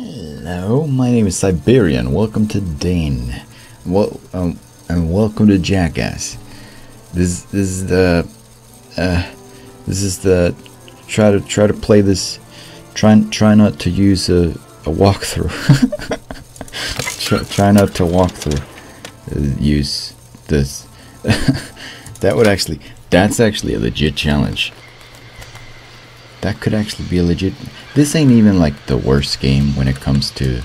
Hello, my name is Syberia, and welcome to Dane. And welcome to Jackass. This is the try to play this. Try not to use a walkthrough. try not to walk through. Use this. That's actually a legit challenge. That could actually be a legit. This ain't even like the worst game when it comes to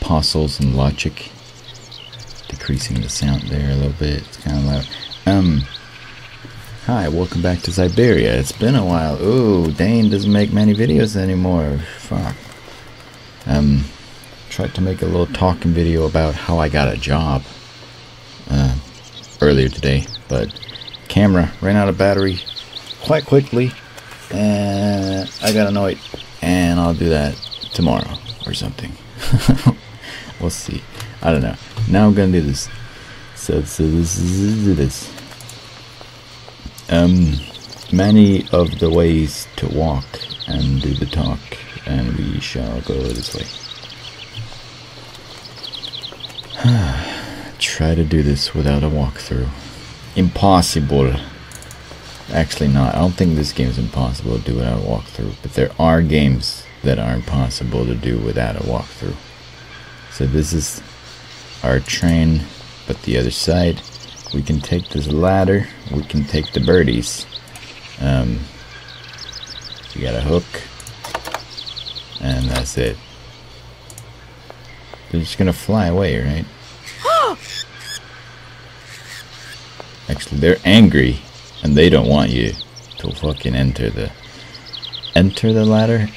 puzzles and logic. Decreasing the sound there a little bit. It's kind of loud. Hi, welcome back to Syberia. It's been a while. Ooh, Dane doesn't make many videos anymore. Fuck. Tried to make a little talking video about how I got a job earlier today, but camera ran out of battery quite quickly. And I got annoyed, and I'll do that tomorrow or something. We'll see. I don't know. Now I'm gonna do this. So this is this. Many of the ways to walk and do the talk, and we shall go this way. Try to do this without a walkthrough. Impossible. Actually not. I don't think this game is impossible to do without a walkthrough, but there are games that are impossible to do without a walkthrough. So this is our train, but the other side. We can take this ladder. We can take the birdies. We got a hook, and that's it. They're just gonna fly away, right? Actually, they're angry. And they don't want you to fucking enter the ladder.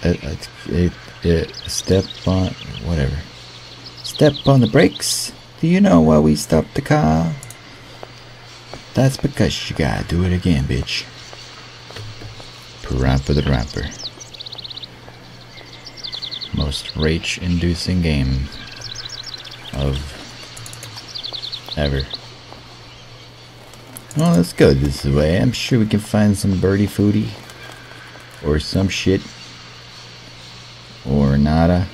Step on whatever. Step on the brakes. Do you know why we stopped the car? That's because you gotta do it again, bitch. Parappa the Rapper. Most rage-inducing game of ever. Well, let's go this way. I'm sure we can find some birdie foodie. Or some shit. Or nada.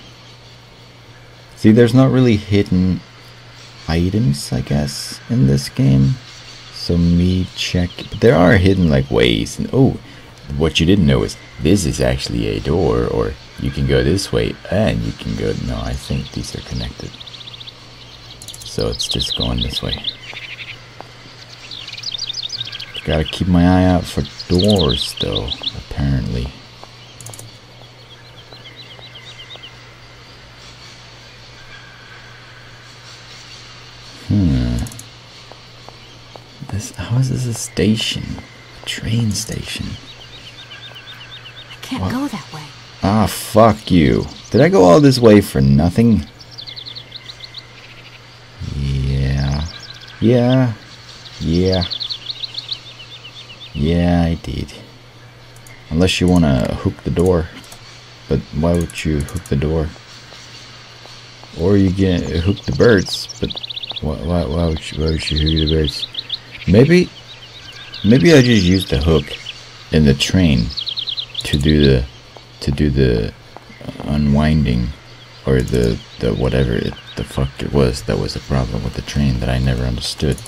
See, there's not really hidden items, I guess, in this game. So me check. But there are hidden, like, ways. And oh, what you didn't know is this is actually a door. Or you can go this way and you can go... No, I think these are connected. So it's just going this way. Gotta keep my eye out for doors, though, apparently. How is this a station? A train station? I can't go that way. Ah, fuck you. Did I go all this way for nothing? Yeah. Yeah, I did. Unless you want to hook the door. But why would you hook the door? Or you can hook the birds. But why would you hook the birds? Maybe I just used the hook in the train to do the unwinding, or the whatever the fuck it was that was a problem with the train that I never understood.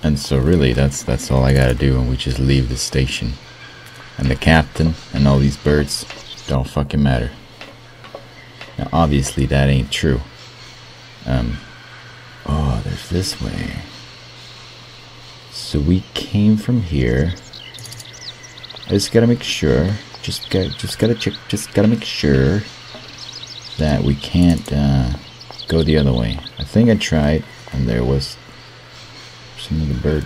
And so really that's all I gotta do, and we just leave the station. And the captain and all these birds don't fucking matter. Now obviously that ain't true. Oh, there's this way. So we came from here. I just gotta make sure. Just gotta check. Just gotta make sure that we can't go the other way. I think I tried, and there was another bird.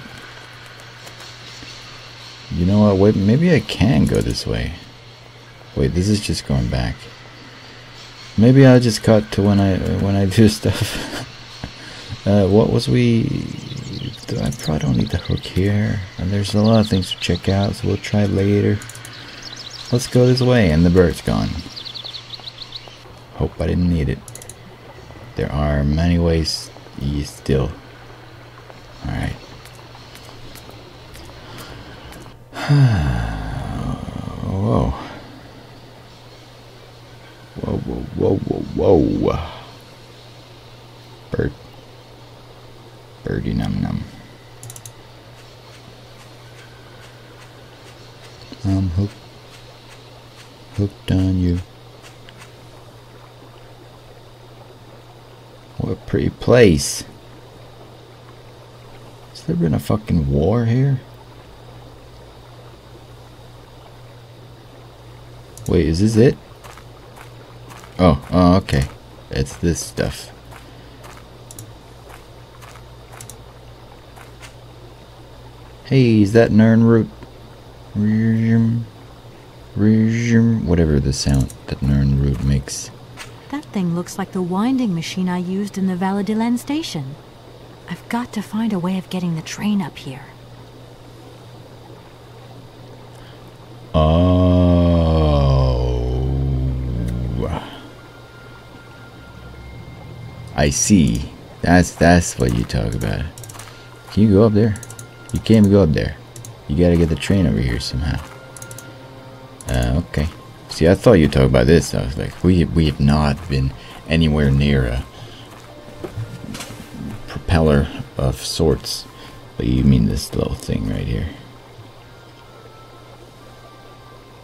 You know what? Wait, maybe I can go this way. Wait, this is just going back. Maybe I'll just cut to when I do stuff. What was we? I probably don't need the hook here, and there's a lot of things to check out, so we'll try later. Let's go this way, and the bird's gone. Hope I didn't need it. There are many ways still. Alright. Whoa. Whoa, whoa, whoa, whoa, whoa. Bird. Birdie num num. I'm hooked on you. What a pretty place. Has there been a fucking war here? Wait, is this it? Oh, okay. It's this stuff. Hey, is that Nern root? Whatever the sound that Nern root makes. That thing looks like the winding machine I used in the Valadilen station. I've got to find a way of getting the train up here. Oh, I see. That's what you talk about. Can you go up there? You can't go up there. You gotta get the train over here somehow. Okay. See, I thought you talked about this. I was like, we have not been anywhere near a propeller of sorts. But you mean this little thing right here.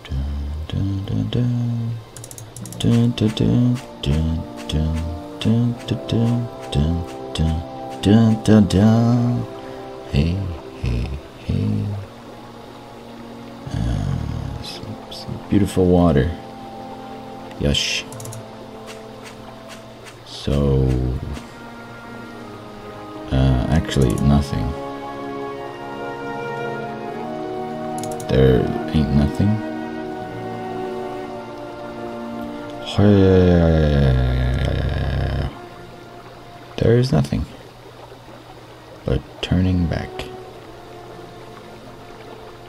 Dun dun dun dun dun dun dun dun dun dun dun dun dun dun dun. Hey, hey, hey. Some beautiful water. Yush. So, actually nothing. There ain't nothing. There is nothing but turning back.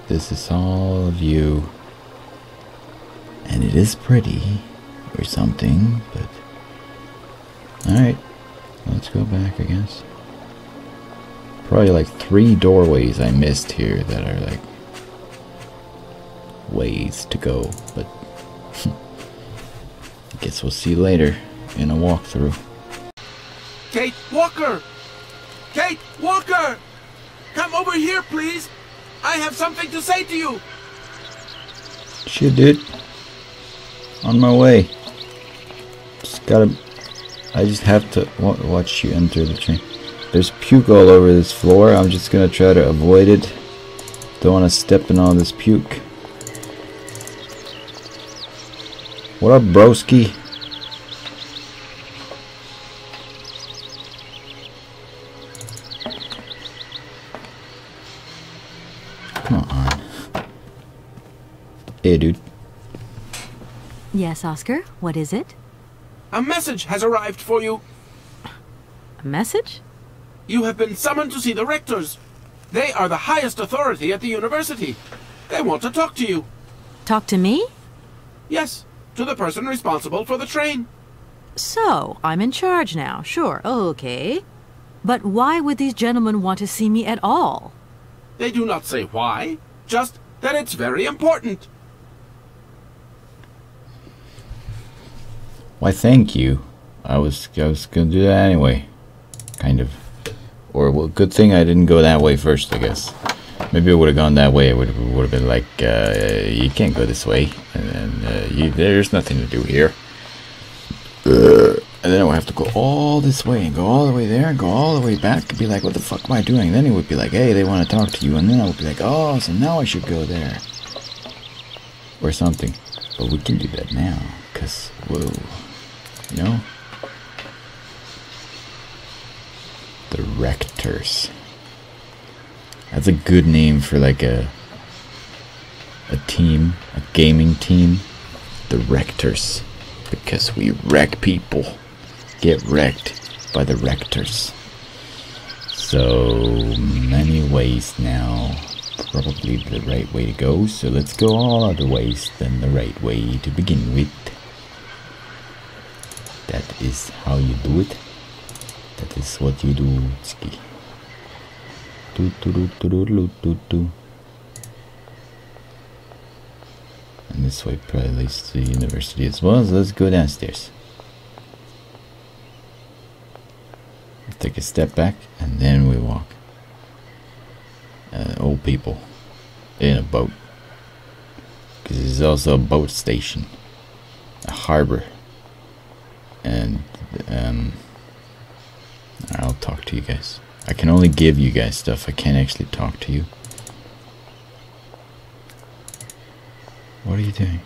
This is all of you, and it is pretty or something, but alright, let's go back, I guess. Probably like 3 doorways I missed here that are like ways to go, but I guess we'll see later in a walkthrough. Kate Walker! Kate Walker! Come over here, please! I have something to say to you! Shit, dude. On my way. I just have to watch you enter the train. There's puke all over this floor. I'm just gonna try to avoid it. Don't want to step in all this puke. What up, broski? Come on. Hey, dude. Yes, Oscar? What is it? A message has arrived for you. A message? You have been summoned to see the rectors. They are the highest authority at the university. They want to talk to you. Talk to me? Yes, to the person responsible for the train. So, I'm in charge now. Sure, okay. But why would these gentlemen want to see me at all? They do not say why, just that it's very important. Why, thank you. I was gonna do that anyway. Kind of. Or, well, good thing I didn't go that way first, I guess. Maybe I would have gone that way. It would have been like, you can't go this way. And then, there's nothing to do here. And then I would have to go all this way and go all the way there and go all the way back and be like, what the fuck am I doing? And then it would be like, hey, they want to talk to you. And then I would be like, oh, so now I should go there. Or something. But we can do that now. Because, whoa. You know? The Rectors. That's a good name for like a team, a gaming team. The Rectors. Because we wreck people. Get wrecked by the Rectors. So many ways now. Probably the right way to go. So let's go all other ways than the right way to begin with. That is how you do it. That is what you do, Ski. Do do do do do do do. And this way probably leads to the university as well, so let's go downstairs. Take a step back and then we walk. Old people in a boat, because there's also a boat station, a harbor, and I'll talk to you guys. I can only give you guys stuff, I can't actually talk to you. What are you doing?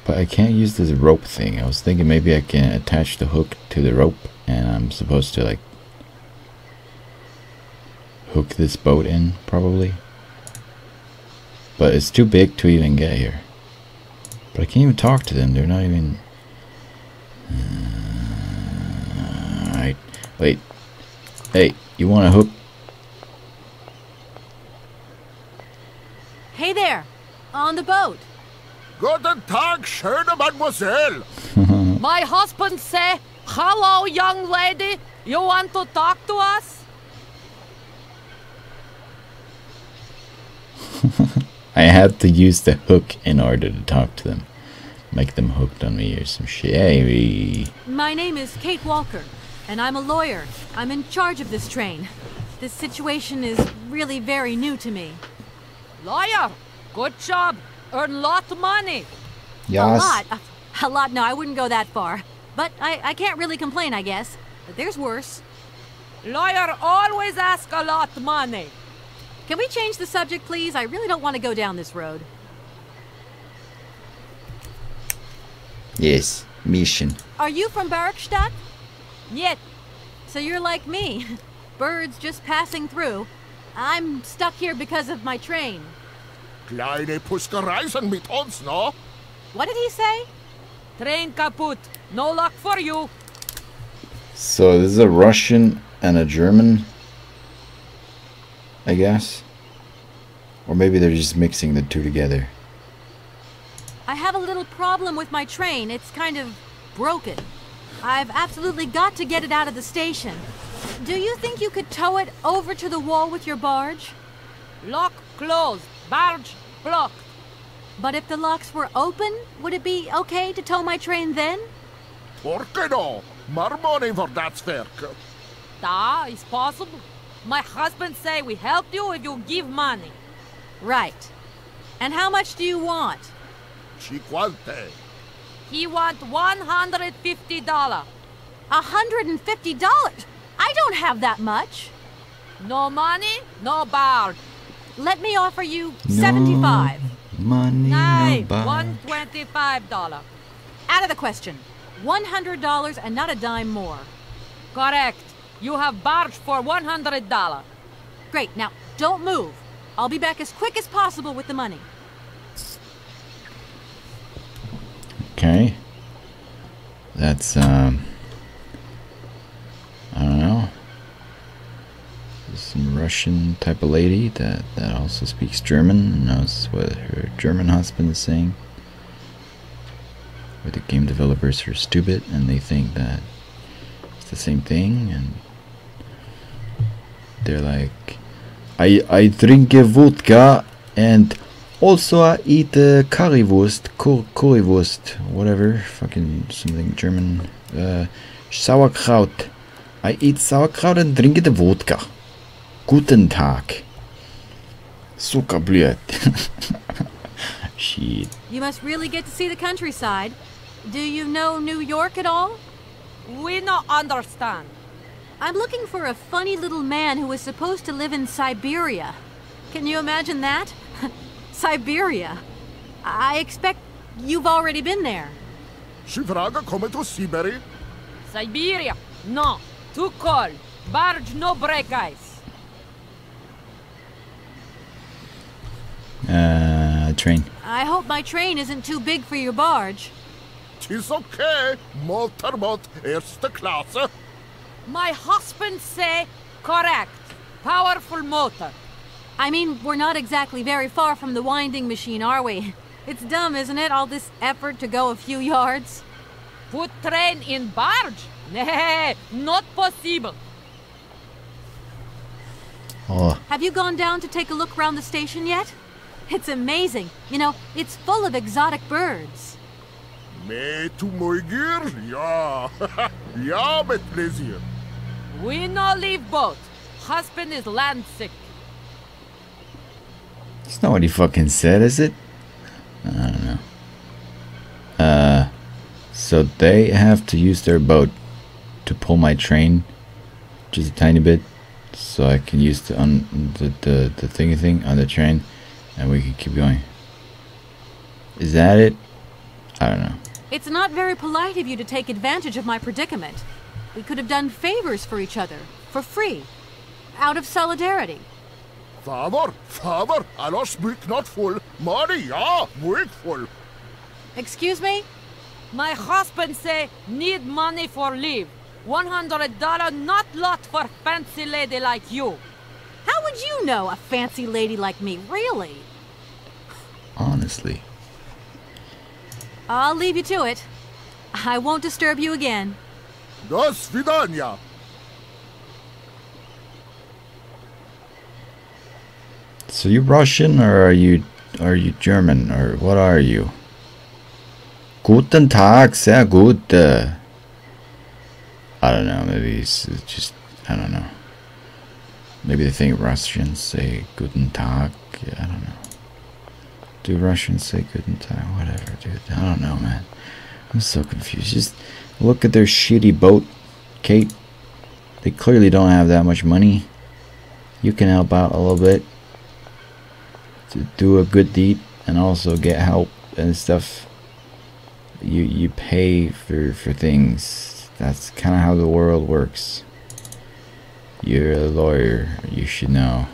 But I can't use this rope thing. I was thinking maybe I can attach the hook to the rope and I'm supposed to like hook this boat in, probably. But it's too big to even get here. But I can't even talk to them, they're not even... Alright, wait. Hey, you want a hook? Hey there, on the boat. Guten Tag, schöne Mademoiselle. My husband say, hello, young lady. You want to talk to us? I had to use the hook in order to talk to them. Make them hooked on me or some shit. Hey. My name is Kate Walker, and I'm a lawyer. I'm in charge of this train. This situation is really very new to me. Lawyer, good job. Earn lot of money. Yes. A lot, no, I wouldn't go that far. But I can't really complain, I guess. But there's worse. Lawyer always ask a lot of money. Can we change the subject, please? I really don't want to go down this road. Yes, mission. Are you from Barrackstadt? Yet, So you're like me. Birds just passing through. I'm stuck here because of my train. Kleine Puskereisen mit uns, no? What did he say? train kaput. No luck for you. So this is a Russian and a German, I guess. Or maybe they're just mixing the two together. I have a little problem with my train. It's kind of broken. I've absolutely got to get it out of the station. Do you think you could tow it over to the wall with your barge? Lock closed. Barge blocked. But if the locks were open, would it be okay to tow my train then? Porke no? More money for that werk. Da, is possible. My husband say we help you if you give money. Right. And how much do you want? Cinquante. He want $150. $150? I don't have that much. No money, no barge. Let me offer you 75. Money, Nay, no bar. $125. Out of the question. $100 and not a dime more. Correct. You have barge for $100. Great. Now, don't move. I'll be back as quick as possible with the money. Okay. That's, I don't know. Some Russian type of lady that also speaks German and knows what her German husband is saying. Where the game developers are stupid and they think that it's the same thing, and they're like, I drink vodka and also I eat currywurst, whatever, fucking something German, sauerkraut. I eat sauerkraut and drink the vodka. Guten Tag. Zuckerblüt. Shit. You must really get to see the countryside. Do you know New York at all? We no understand. I'm looking for a funny little man who was supposed to live in Syberia. Can you imagine that? Syberia. I expect you've already been there. Sie vragen kommen to Syberia? Syberia. No. Too cold. Barge no break ice. Train. I hope my train isn't too big for your barge. Tis okay. Motorboat erste Klasse. My husband say correct. Powerful motor. I mean, we're not exactly very far from the winding machine, are we? It's dumb, isn't it, all this effort to go a few yards? Put train in barge? Nah, not possible. Oh, Have you gone down to take a look around the station yet? It's amazing. You know, it's full of exotic birds. Me to my gear? Ja. Ja, met plezier. We no leave boat. Husband is land sick. That's not what he fucking said, is it? I don't know. So they have to use their boat to pull my train just a tiny bit, so I can use the thingy thing on the train, and we can keep going. Is that it? I don't know. It's not very polite of you to take advantage of my predicament. We could have done favors for each other, for free, out of solidarity. Father, I speak not full. Money, ja, weak full. Excuse me? My husband say need money for leave. $100 not lot for fancy lady like you. How would you know a fancy lady like me, really? Honestly. I'll leave you to it. I won't disturb you again. До свидания. So you Russian, or are you German, or what are you? Guten Tag, sehr gut. I don't know, maybe it's just, I don't know. Maybe they think Russians say Guten Tag. Yeah, I don't know. Do Russians say Guten Tag? Whatever, dude. I don't know, man. I'm so confused. Just look at their shitty boat, Kate. They clearly don't have that much money. You can help out a little bit to do a good deed and also get help and stuff. You pay for things. That's kind of how the world works. You're a lawyer, you should know.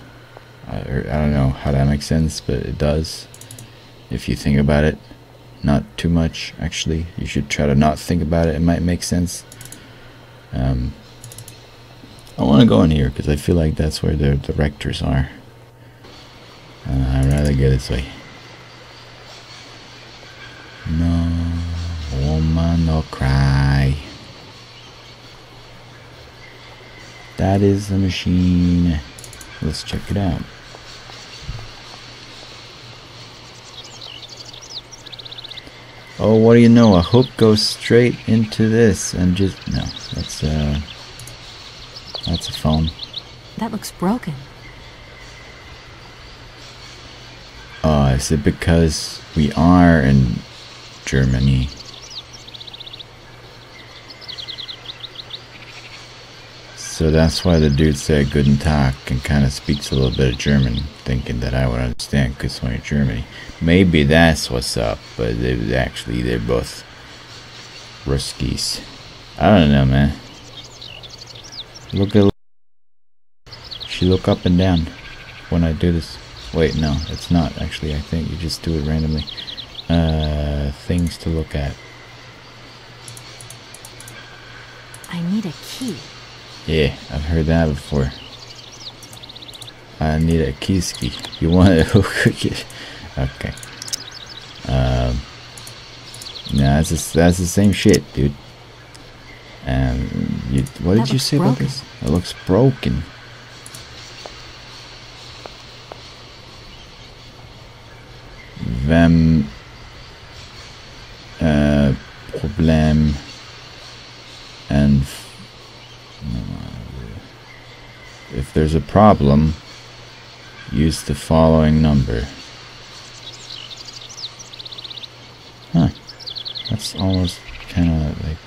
I don't know how that makes sense, but it does. If you think about it, not too much actually. You should try to not think about it. It might make sense. I want to go in here because I feel like that's where the directors are. I'd rather go this way. No woman, no cry. That is the machine. Let's check it out. Oh, what do you know? A hook goes straight into this and just no. That's a phone. That looks broken. Oh, is it because we are in Germany? So that's why the dude said Guten Tag and kind of speaks a little bit of German, thinking that I would understand because we're in Germany. Maybe that's what's up, but they're both Ruskies. I don't know, man. She look up and down when I do this. Wait, no, it's not actually. I think you just do it randomly. Things to look at. I need a key. Yeah, I've heard that before. I need a key. You want it? Okay. Nah, that's the same shit, dude. What did you say about this? It looks broken. Problem and if there's a problem, use the following number. Huh. That's almost kind of like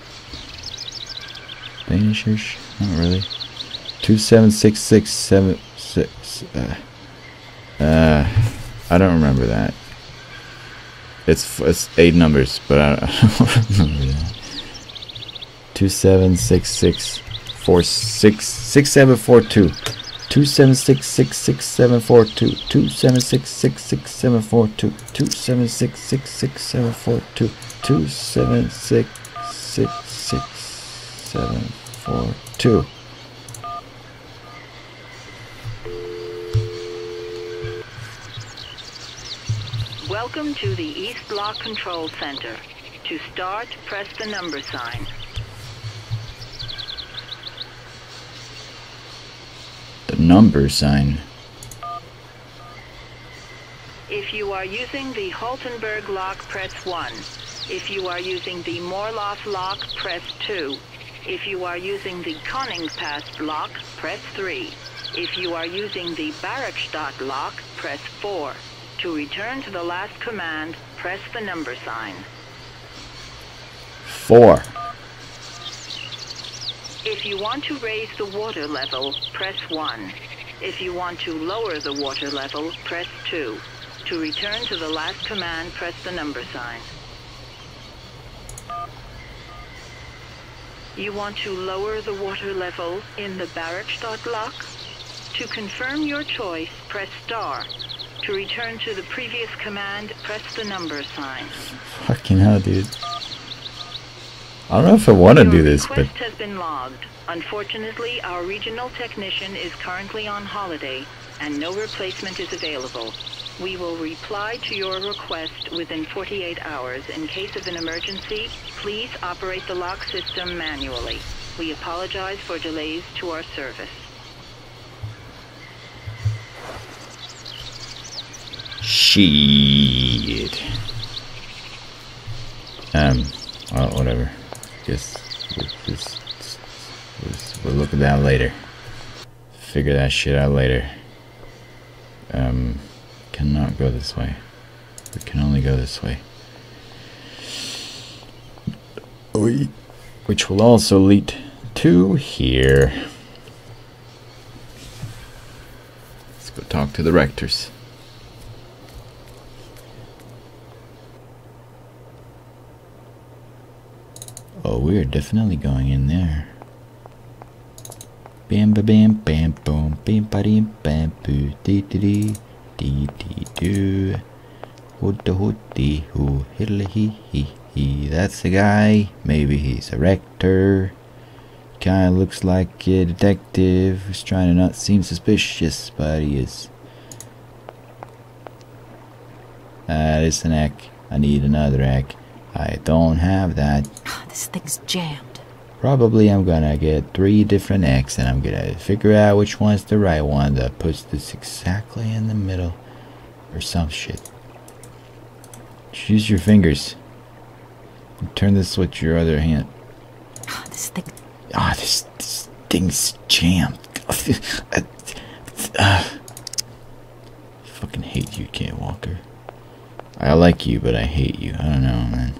Danish-ish. Not really. 27666. I don't remember that. It's 8 numbers, but I don't remember that. 27666466742. 276666742. 276666742. 276666742. 276666742. Welcome to the East Block Control Center. To start, press the number sign. The number sign. If you are using the Haltenberg lock, press 1. If you are using the Morloff lock, press 2. If you are using the Koningpass lock, press 3. If you are using the Barrackstadt lock, press 4. To return to the last command, press the number sign. 4. If you want to raise the water level, press 1. If you want to lower the water level, press 2. To return to the last command, press the number sign. You want to lower the water level in the Barrackstadt lock? To confirm your choice, press star. To return to the previous command, press the number sign. Fucking hell, dude. I don't know if I want to do this, but... Your request has been logged. Unfortunately, our regional technician is currently on holiday, and no replacement is available. We will reply to your request within 48 hours. In case of an emergency, please operate the lock system manually. We apologize for delays to our service. Shit. Well, whatever. Guess we'll look at that later. Figure that shit out later. Cannot go this way. We can only go this way. Which will also lead to here. Let's go talk to the rectors. Oh, we're definitely going in there. Bam ba bam bam boom bam ba dim bam boo dee dee dee dee dee doo hoodda hooddy hoo hiddly hee hee hee. That's the guy. Maybe he's a rector. Kinda looks like a detective who's trying to not seem suspicious, but he is. That is an egg. I need another egg. I don't have that. This thing's jammed. Probably I'm gonna get 3 different eggs and I'm gonna figure out which one's the right one that puts this exactly in the middle. Or some shit. Just use your fingers. And turn this with your other hand. This thing... this thing's jammed. Fucking hate you, Kate Walker. I like you, but I hate you. I don't know, man.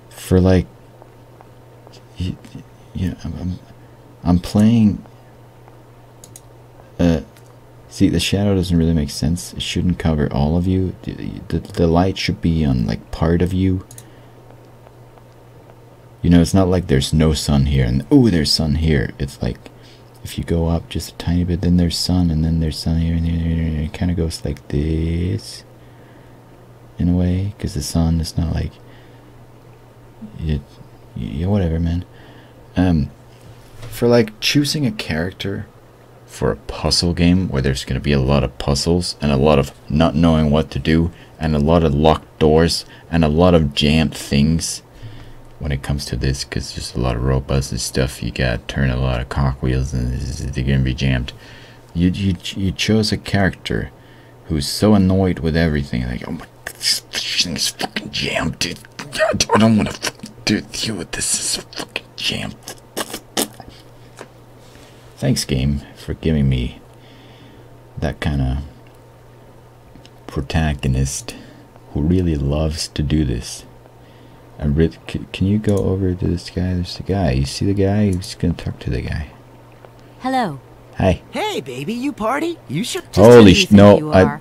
For like, I'm playing. See, the shadow doesn't really make sense. It shouldn't cover all of you. The light should be on like part of you. You know, it's not like there's no sun here and oh, there's sun here. It's like if you go up just a tiny bit, then there's sun, and then there's sun here and here, and it kind of goes like this in a way, because the sun is not like. Yeah, whatever, man. For like choosing a character for a puzzle game where there's gonna be a lot of puzzles and a lot of not knowing what to do and a lot of locked doors and a lot of jammed things when it comes to this, because there's a lot of robots and stuff, you gotta turn a lot of cogwheels and they're gonna be jammed. You chose a character who's so annoyed with everything, like, oh my god, this thing is fucking jammed, dude. I don't want to deal with this. This is fucking jammed. Thanks, game, for giving me that kind of protagonist who really loves to do this. Can you go over to this guy? There's the guy. You see the guy? Who's gonna talk to the guy? Hello. Hi. Hey, baby, you party? You should. Holy sh! No, you I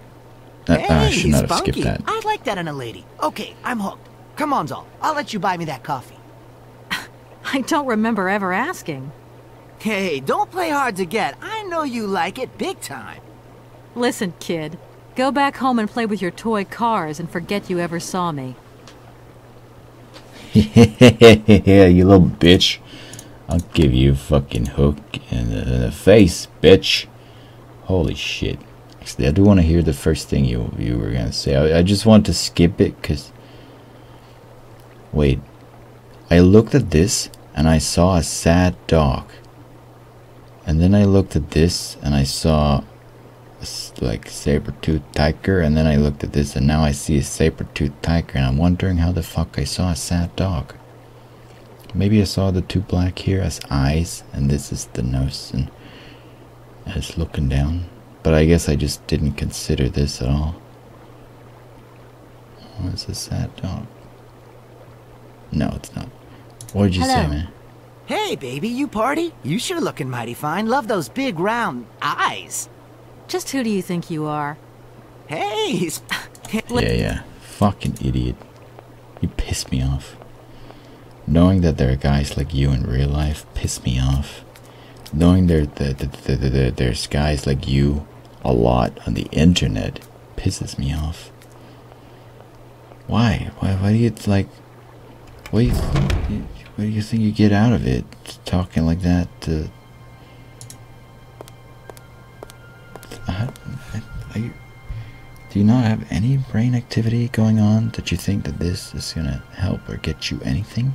Hey, should not have funky. skipped that. I like that in a lady. Okay, I'm hooked. Come on, Zal. I'll let you buy me that coffee. I don't remember ever asking. Hey, don't play hard to get. I know you like it big time. Listen, kid. Go back home and play with your toy cars and forget you ever saw me. Yeah, you little bitch. I'll give you a fucking hook in the face, bitch. Holy shit. Actually, I do want to hear the first thing you were gonna say. I just want to skip it, because... Wait. I looked at this, and I saw a sad dog. And then I looked at this and I saw like saber-toothed tiger, and then I looked at this and now I see a saber-toothed tiger, and I'm wondering how the fuck I saw a sad dog. Maybe I saw the two black here as eyes, and this is the nose, and it's looking down. But I guess I just didn't consider this at all. Oh, it's a sad dog. No, it's not. What did you say, man? Hey, baby, you party? You sure looking mighty fine. Love those big round eyes. Just who do you think you are? Hey! Yeah. Fucking idiot. You piss me off. Knowing that there are guys like you in real life piss me off. Knowing there's guys like you a lot on the internet pisses me off. Why? Why do you like? What do you think you get out of it? Talking like that to? Do you not have any brain activity going on that you think that this is gonna help or get you anything?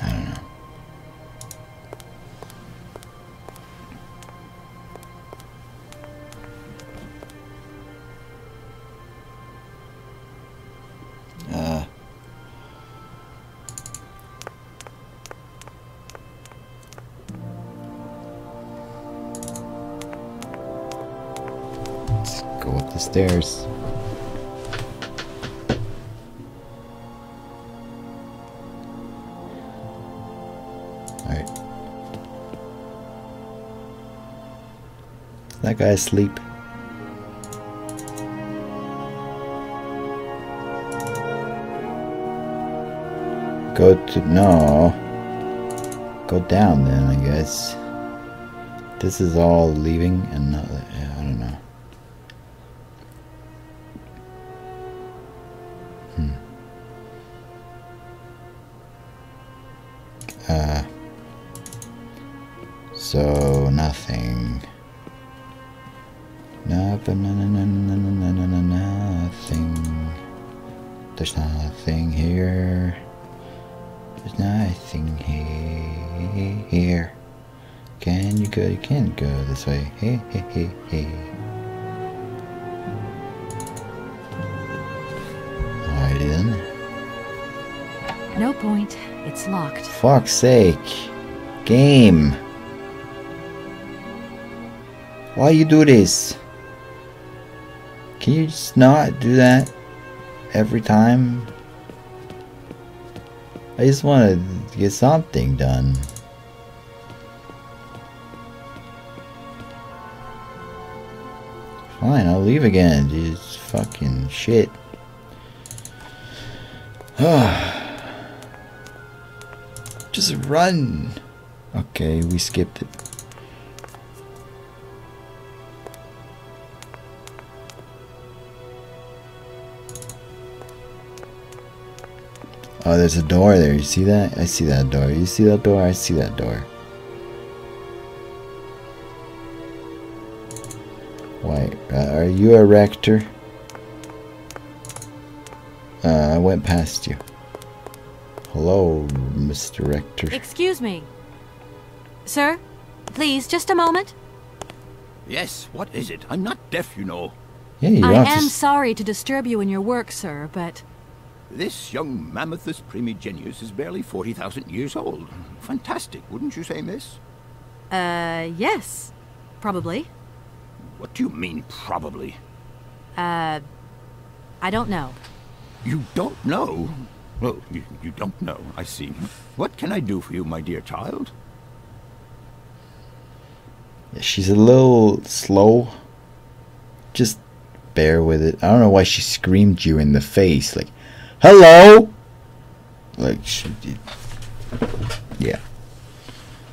I don't know. Let's go up the stairs. Alright. That guy asleep. Go to... no. Go down then, I guess. This is all leaving and not... I don't know. So nothing. Nothing. There's nothing here. There's nothing here. Can you go? You can't go this way. Hey. Alrighty then. No point. It's locked. Fuck's sake. Game. Why you do this? Can you just not do that every time? I just want to get something done. Fine, I'll leave again. Just fucking shit. Just run. Okay, we skipped it. Oh, there's a door there. You see that? I see that door. You see that door? I see that door. Why? Are you a rector? I went past you. Hello, Mr. Rector. Excuse me. Sir? Please, just a moment. Yes, what is it? I'm not deaf, you know. Yeah, you I don't am have to... sorry to disturb you in your work, sir, but... This young mammothus primigenius is barely 40,000 years old. Fantastic, wouldn't you say, miss? Yes. Probably. What do you mean, probably? I don't know. You don't know? Well, you don't know, I see. What can I do for you, my dear child? She's a little slow. Just bear with it. I don't know why she screamed you in the face. Like, hello? Like, she did. Yeah.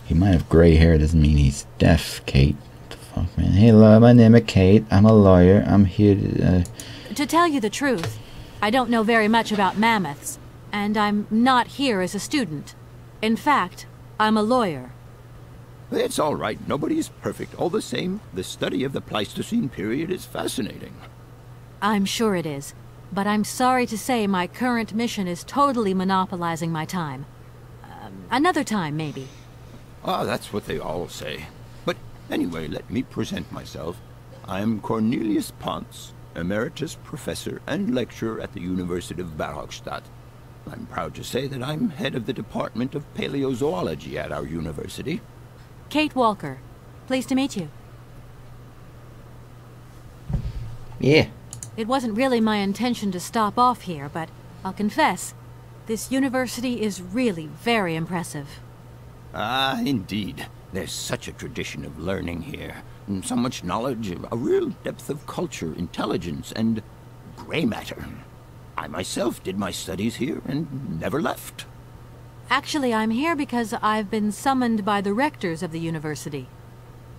He might have gray hair. Doesn't mean he's deaf, Kate. What the fuck, man? Hey, my name is Kate. I'm a lawyer. I'm here To tell you the truth, I don't know very much about mammoths, and I'm not here as a student. In fact, I'm a lawyer. It's all right. Nobody is perfect. All the same, the study of the Pleistocene period is fascinating. I'm sure it is, but I'm sorry to say my current mission is totally monopolizing my time. Another time, maybe. Ah, that's what they all say. But anyway, let me present myself. I'm Cornelius Ponce, Emeritus Professor and Lecturer at the University of Barogstadt. I'm proud to say that I'm head of the Department of Paleozoology at our university. Kate Walker. Pleased to meet you. Yeah. It wasn't really my intention to stop off here, but I'll confess, this university is really very impressive. Ah, indeed. There's such a tradition of learning here. And so much knowledge, a real depth of culture, intelligence, and gray matter. I myself did my studies here and never left. Actually, I'm here because I've been summoned by the rectors of the university.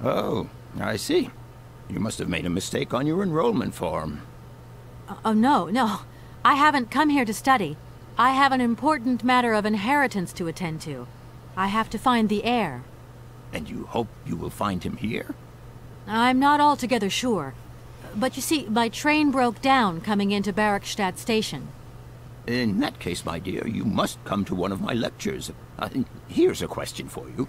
Oh, I see. You must have made a mistake on your enrollment form. Oh, no. I haven't come here to study. I have an important matter of inheritance to attend to. I have to find the heir. And you hope you will find him here? I'm not altogether sure. But you see, my train broke down coming into Barogstadt Station. In that case, my dear, you must come to one of my lectures. Here's a question for you.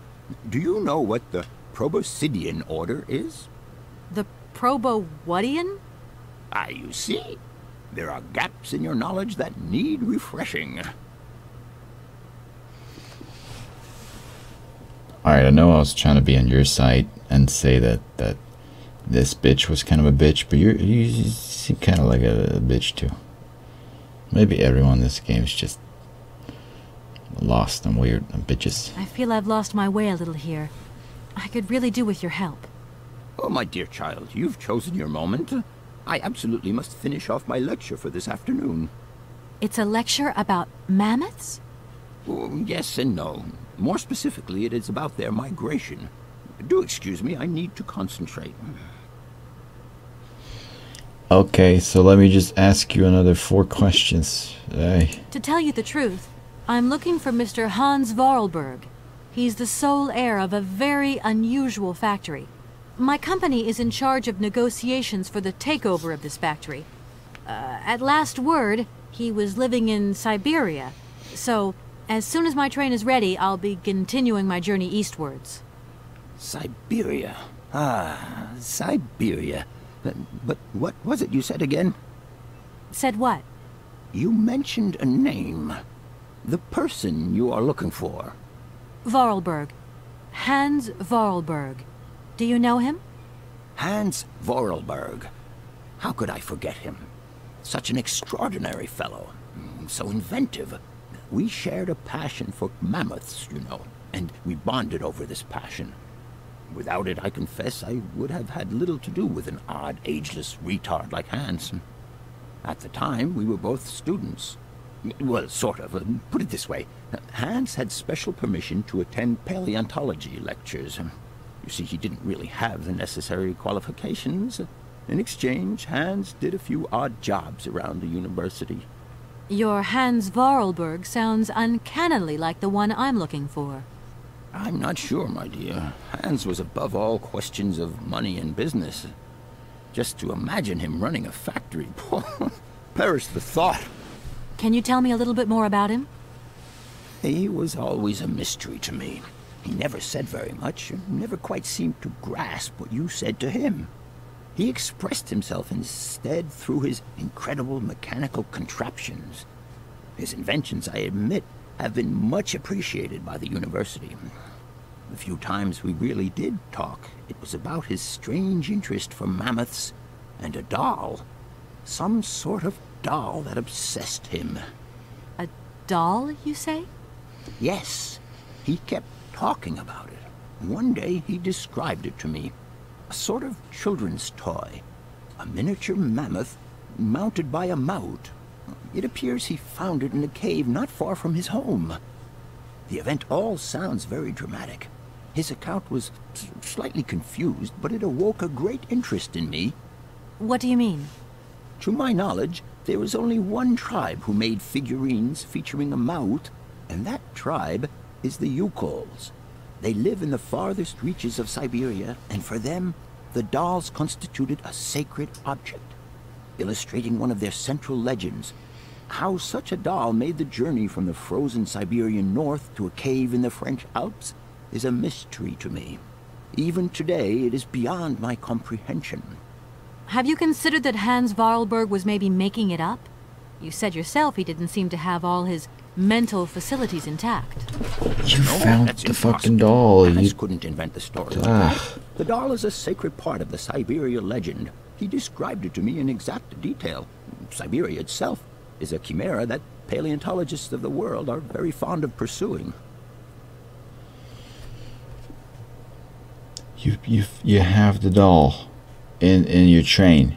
Do you know what the Proboscidean order is? The Probowhatian? Ah, you see? There are gaps in your knowledge that need refreshing. Alright, I know I was trying to be on your side and say that this bitch was kind of a bitch, but you seem kind of like a bitch too. Maybe everyone in this game is just lost and weird and bitches. I feel I've lost my way a little here. I could really do with your help. Oh, my dear child, you've chosen your moment. I absolutely must finish off my lecture for this afternoon. It's a lecture about mammoths? Oh, yes and no. More specifically, it is about their migration. Do excuse me, I need to concentrate. Okay, so let me just ask you another 4 questions. To tell you the truth, I'm looking for Mr. Hans Vorarlberg. He's the sole heir of a very unusual factory. My company is in charge of negotiations for the takeover of this factory. At last word, he was living in Syberia. So, as soon as my train is ready, I'll be continuing my journey eastwards. Syberia. Ah, Syberia. But what was it you said again? Said what? You mentioned a name. The person you are looking for. Vorarlberg. Hans Vorarlberg. Do you know him? Hans Vorarlberg. How could I forget him? Such an extraordinary fellow. So inventive. We shared a passion for mammoths, you know, and we bonded over this passion. Without it, I confess, I would have had little to do with an odd, ageless retard like Hans. At the time, we were both students. Well, sort of. Put it this way. Hans had special permission to attend paleontology lectures. You see, he didn't really have the necessary qualifications. In exchange, Hans did a few odd jobs around the university. Your Hans Vorarlberg sounds uncannily like the one I'm looking for. I'm not sure, my dear. Hans was above all questions of money and business. Just to imagine him running a factory, perish the thought. Can you tell me a little bit more about him? He was always a mystery to me. He never said very much, and never quite seemed to grasp what you said to him. He expressed himself instead through his incredible mechanical contraptions. His inventions, I admit, have been much appreciated by the university. The few times we really did talk, it was about his strange interest for mammoths and a doll. Some sort of doll that obsessed him. A doll, you say? Yes. He kept talking about it. One day he described it to me. A sort of children's toy. A miniature mammoth mounted by a mount. It appears he found it in a cave not far from his home. The event all sounds very dramatic. His account was slightly confused, but it awoke a great interest in me. What do you mean? To my knowledge, there is only one tribe who made figurines featuring a mount, and that tribe is the Yukols. They live in the farthest reaches of Syberia, and for them, the dolls constituted a sacred object, illustrating one of their central legends, How such a doll made the journey from the frozen Siberian north to a cave in the French Alps is a mystery to me. Even today, it is beyond my comprehension. Have you considered that Hans Vorarlberg was maybe making it up? You said yourself he didn't seem to have all his mental facilities intact. You found the fucking doll. Hans You couldn't invent the story. The doll is a sacred part of the Syberia legend. He described it to me in exact detail. Syberia itself is a chimera that paleontologists of the world are very fond of pursuing. You have the doll in your train.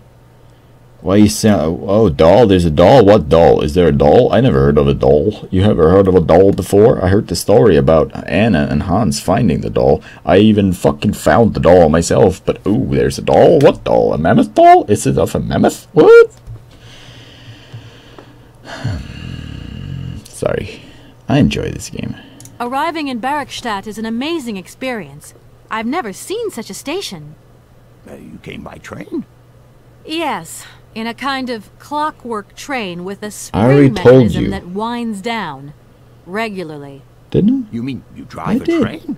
Why you sound? Oh, doll. There's a doll. What doll? Is there a doll? I never heard of a doll. You ever heard of a doll before? I heard the story about Anna and Hans finding the doll. I even fucking found the doll myself. But ooh, there's a doll. What doll? A mammoth doll? Is it of a mammoth? What? Sorry. I enjoy this game. Arriving in Barrackstadt is an amazing experience. I've never seen such a station. You came by train? Yes, in a kind of clockwork train with a I already spring told mechanism you. that winds down regularly. Didn't You mean you drive I a did. train?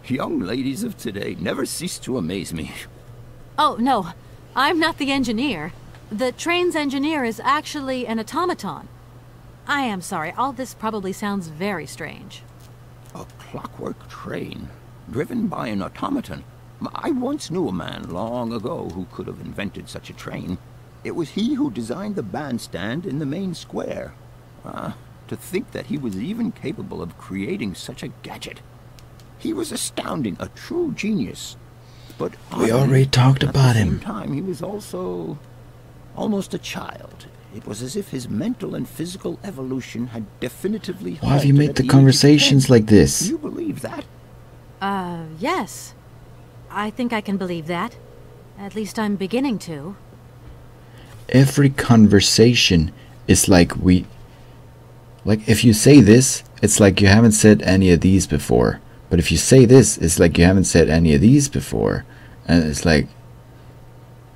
Young ladies of today never cease to amaze me. Oh, no, I'm not the engineer. The train's engineer is actually an automaton. I am sorry, all this probably sounds very strange. A clockwork train, driven by an automaton. I once knew a man long ago who could have invented such a train. It was he who designed the bandstand in the main square. To think that he was even capable of creating such a gadget. He was astounding, a true genius. But We already talked about him. At the same time, he was also almost a child. It was as if his mental and physical evolution had definitively Why have you halted made at the age of conversations 10. like this? Do you believe that? Yes. I think I can believe that. At least I'm beginning to. Every conversation is like if you say this, it's like you haven't said any of these before. But if you say this, it's like you haven't said any of these before. And it's like,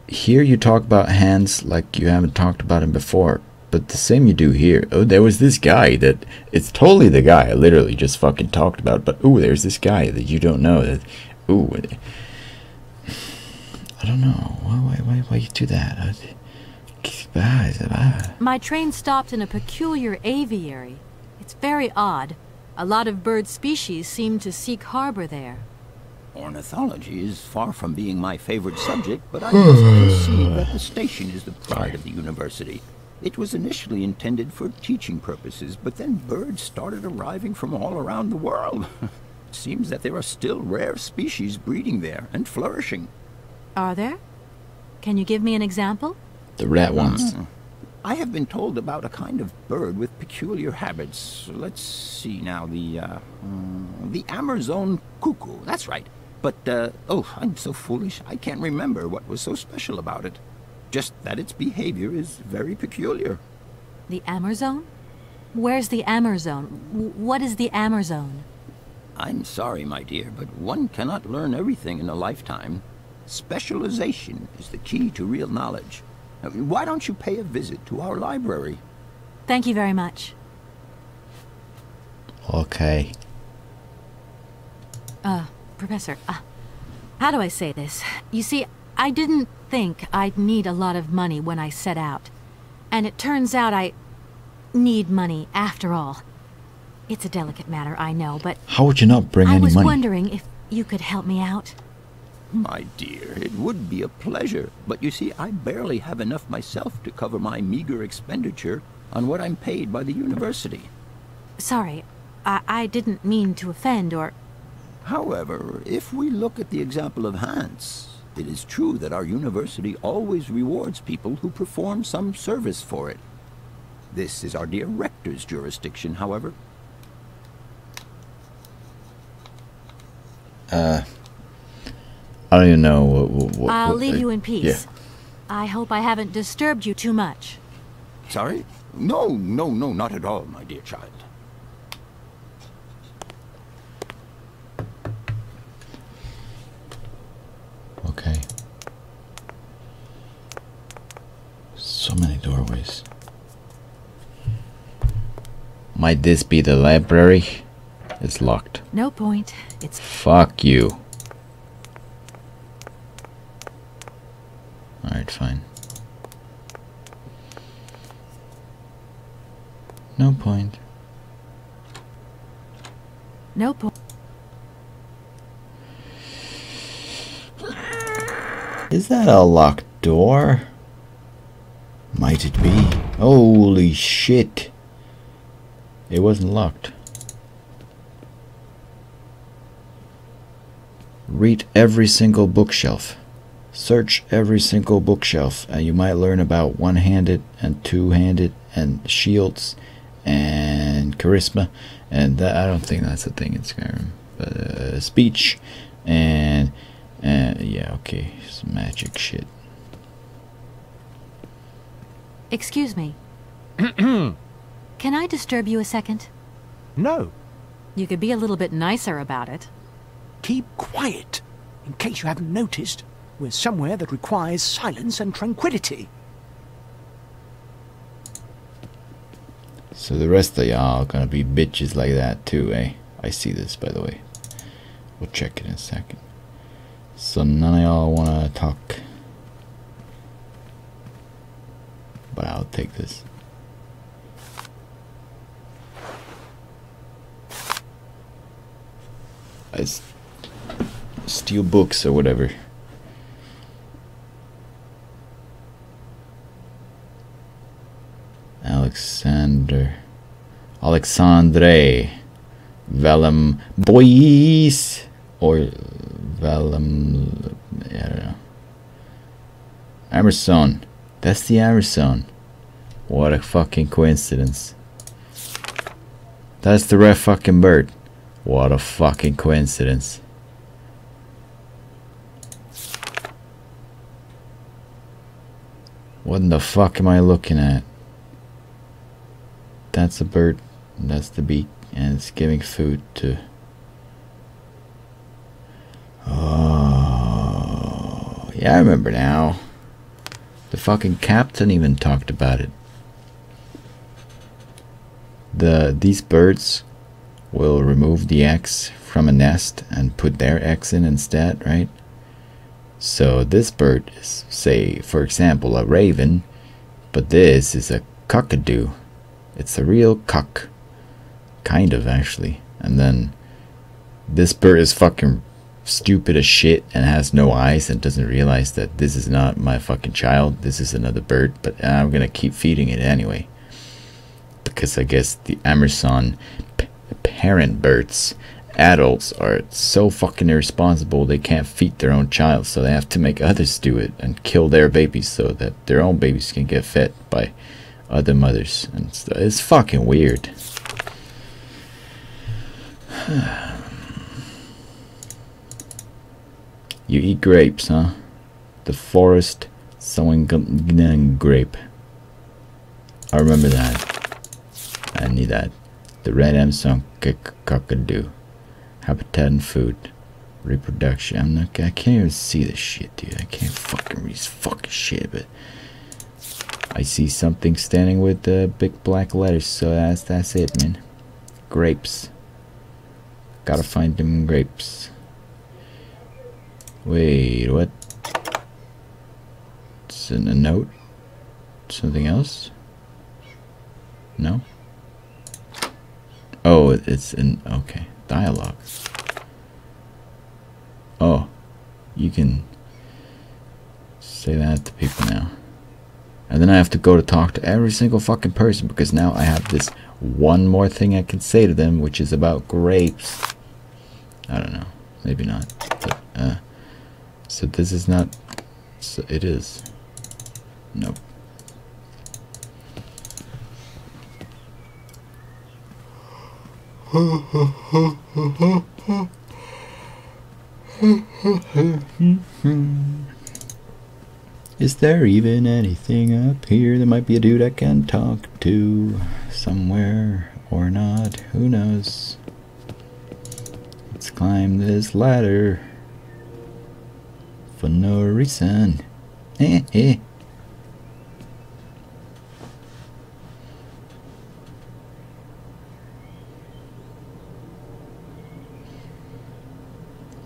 here you talk about Hans like you haven't talked about him before. But the same you do here. Oh, there was this guy that, it's totally the guy I literally just fucking talked about. But ooh, there's this guy that you don't know. That, ooh, I don't know. Why you do that? My train stopped in a peculiar aviary. It's very odd. A lot of bird species seem to seek harbor there. Ornithology is far from being my favorite subject, but I must concede that the station is the pride of the university. It was initially intended for teaching purposes, but then birds started arriving from all around the world. It seems that there are still rare species breeding there and flourishing. Are there? Can you give me an example? The rat ones. I have been told about a kind of bird with peculiar habits. Let's see now, the Amazon cuckoo, that's right. But, oh, I'm so foolish, I can't remember what was so special about it. Just that its behavior is very peculiar. The Amazon? Where's the Amazon? What is the Amazon? I'm sorry, my dear, but one cannot learn everything in a lifetime. Specialization is the key to real knowledge. Why don't you pay a visit to our library? Thank you very much. Okay. Professor, how do I say this? You see, I didn't think I'd need a lot of money when I set out. And it turns out I need money after all. It's a delicate matter, I know, but How would you not bring I any was money? wondering if you could help me out. My dear, it would be a pleasure, but you see, I barely have enough myself to cover my meager expenditure on what I'm paid by the university. Sorry, I didn't mean to offend or... However, if we look at the example of Hans, it is true that our university always rewards people who perform some service for it. This is our dear rector's jurisdiction, however. I don't even know what I'll leave you in yeah. peace. I hope I haven't disturbed you too much. Sorry? No, not at all, my dear child. Okay. So many doorways. Might this be the library? It's locked. No point. It's... Fuck you. Alright, fine. No point. No point. Is that a locked door? Might it be? Holy shit. It wasn't locked. Read every single bookshelf. Search every single bookshelf, and you might learn about one-handed and two-handed and shields and charisma, and that, I don't think that's a thing in Skyrim, but speech and yeah, okay, some magic shit. Excuse me. Can I disturb you a second? No. You could be a little bit nicer about it. Keep quiet. In case you haven't noticed, we're somewhere that requires silence and tranquility. So the rest of y'all are gonna be bitches like that too, eh? I see this, by the way. We'll check it in a second. So none of y'all wanna talk. But I'll take this. I steal books or whatever. Alexandre Velum Boys or Velum, I don't know. Emerson. That's the Emerson. What a fucking coincidence. That's the red fucking bird. What a fucking coincidence. What in the fuck am I looking at? That's a bird, that's the beak, and it's giving food to... Oh, yeah, I remember now. The fucking captain even talked about it. These birds will remove the eggs from a nest and put their eggs in instead, right? So this bird is, say, for example, a raven, but this is a cockadoo. It's a real cock. Kind of, actually. And then this bird is fucking stupid as shit and has no eyes and doesn't realize that this is not my fucking child. This is another bird, but I'm gonna keep feeding it anyway. Because I guess the Amazon parent birds, adults, are so fucking irresponsible they can't feed their own child, so they have to make others do it and kill their babies so that their own babies can get fed by other mothers. And it's fucking weird. You eat grapes, huh? The forest sowing grape. I remember that. I need that. The red Amazon cockadoo. Habitat and food. Reproduction. I can't even see this shit, dude. I can't fucking read this fucking shit, but I see something standing with the big black letters, so that's it, man. Grapes. Gotta find them grapes. Wait, what? It's in a note? Something else? No? Oh, it's in, okay. Dialogue. Oh, you can say that to people now. And then I have to go to talk to every single fucking person because now I have this one more thing I can say to them, which is about grapes. I don't know. Maybe not. But, so this is not... So it is. Nope. Is there even anything up here? There might be a dude I can talk to somewhere or not. Who knows? Let's climb this ladder for no reason.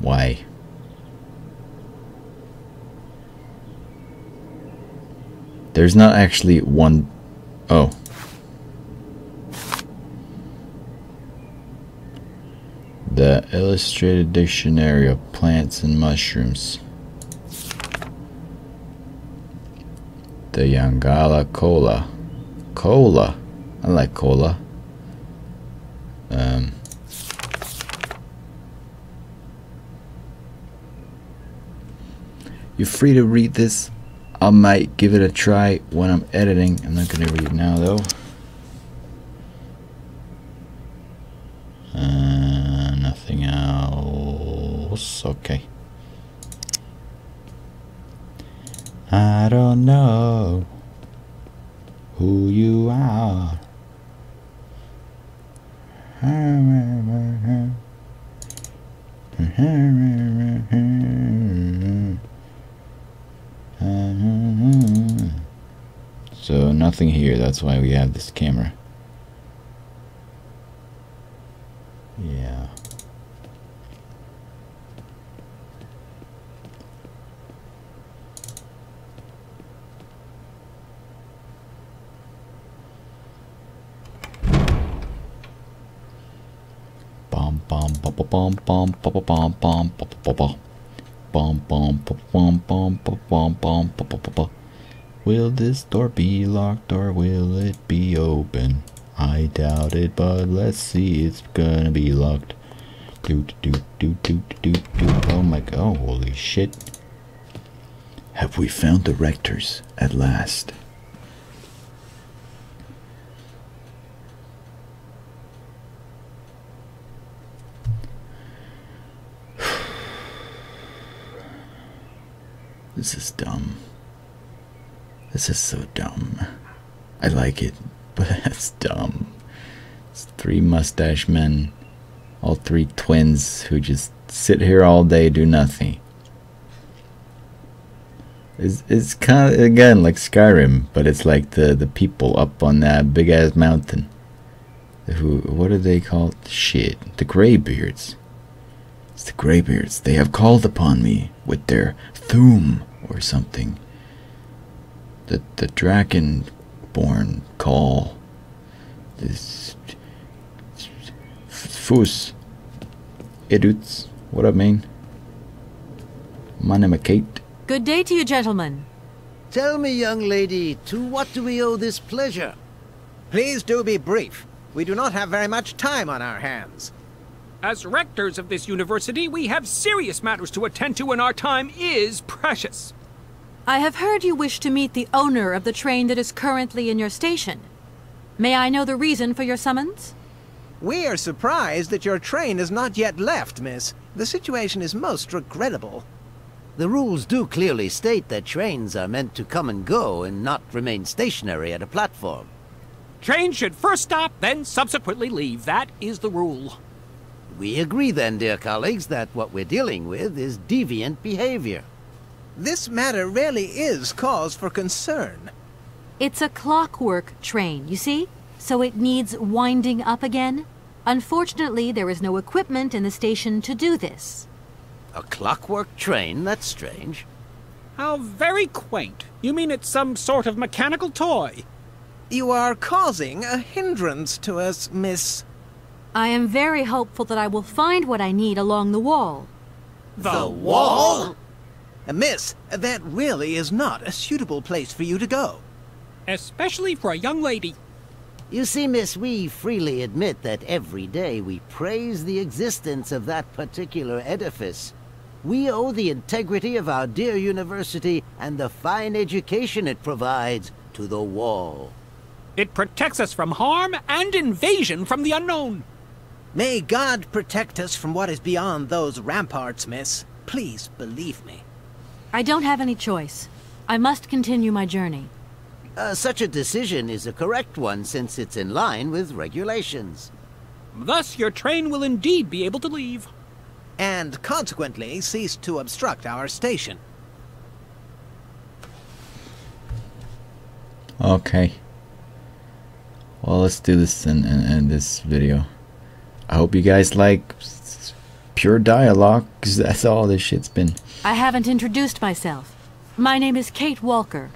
Why? There's not actually one... Oh. The Illustrated Dictionary of Plants and Mushrooms. The Yangala Cola. Cola. I like cola. You're free to read this. I might give it a try when I'm editing. I'm not gonna read now though. Nothing else. Okay. I don't know who you are. So nothing here, that's why we have this camera. Yeah. Bum bum bum bum bum bum bum bum bum bum bum bum bum bum bum bum. Will this door be locked or will it be open? I doubt it, but let's see. It's gonna be locked. Doot doot doot doot doot doot. Oh my god! Oh, holy shit! Have we found the rectors at last? This is dumb. This is so dumb. I like it, but that's dumb. It's three mustache men, all three twins who just sit here all day, do nothing. It's kind of, again, like Skyrim, but it's like the people up on that big ass mountain. Who, what are they called? Shit, the Greybeards. It's the Greybeards. They have called upon me with their Thum or something. The Dragonborn call. This Fus Iduts. What up, man? My name is Kate. Good day to you, gentlemen. Tell me, young lady, to what do we owe this pleasure? Please do be brief. We do not have very much time on our hands. As rectors of this university, we have serious matters to attend to and our time is precious. I have heard you wish to meet the owner of the train that is currently in your station. May I know the reason for your summons? We are surprised that your train has not yet left, miss. The situation is most regrettable. The rules do clearly state that trains are meant to come and go and not remain stationary at a platform. Trains should first stop, then subsequently leave. That is the rule. We agree then, dear colleagues, that what we're dealing with is deviant behavior. This matter really is cause for concern. It's a clockwork train, you see? So it needs winding up again. Unfortunately, there is no equipment in the station to do this. A clockwork train? That's strange. How very quaint. You mean it's some sort of mechanical toy? You are causing a hindrance to us, miss. I am very hopeful that I will find what I need along the wall. The wall? Miss, that really is not a suitable place for you to go. Especially for a young lady. You see, miss, we freely admit that every day we praise the existence of that particular edifice. We owe the integrity of our dear university and the fine education it provides to the wall. It protects us from harm and invasion from the unknown. May God protect us from what is beyond those ramparts, miss. Please believe me. I don't have any choice. I must continue my journey. Such a decision is a correct one since it's in line with regulations. Thus, your train will indeed be able to leave. And consequently cease to obstruct our station. Okay. Well, let's do this and end this video. I hope you guys like. pure dialogue, because that's all this shit's been. I haven't introduced myself. My name is Kate Walker.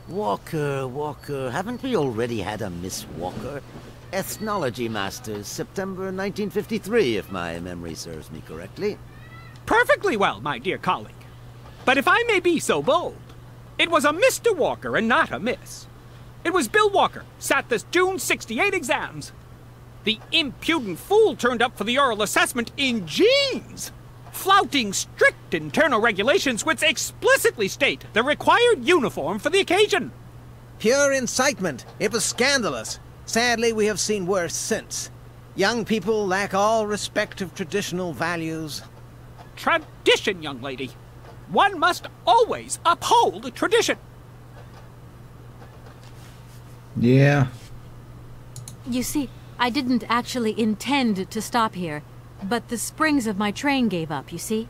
Walker. Haven't we already had a Miss Walker? Ethnology Masters, September 1953, if my memory serves me correctly. Perfectly well, my dear colleague. But if I may be so bold, it was a Mr. Walker and not a Miss. It was Bill Walker, sat the June 68 exams. The impudent fool turned up for the oral assessment in jeans, flouting strict internal regulations which explicitly state the required uniform for the occasion. Pure incitement. It was scandalous. Sadly, we have seen worse since. Young people lack all respect of traditional values. Tradition, young lady. One must always uphold tradition. Yeah. You see, I didn't actually intend to stop here, but the springs of my train gave up, you see?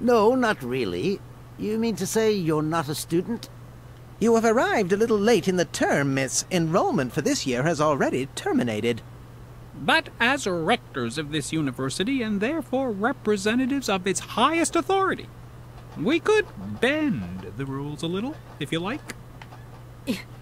No, not really. You mean to say you're not a student? You have arrived a little late in the term, miss. Enrollment for this year has already terminated. But as rectors of this university, and therefore representatives of its highest authority, we could bend the rules a little, if you like.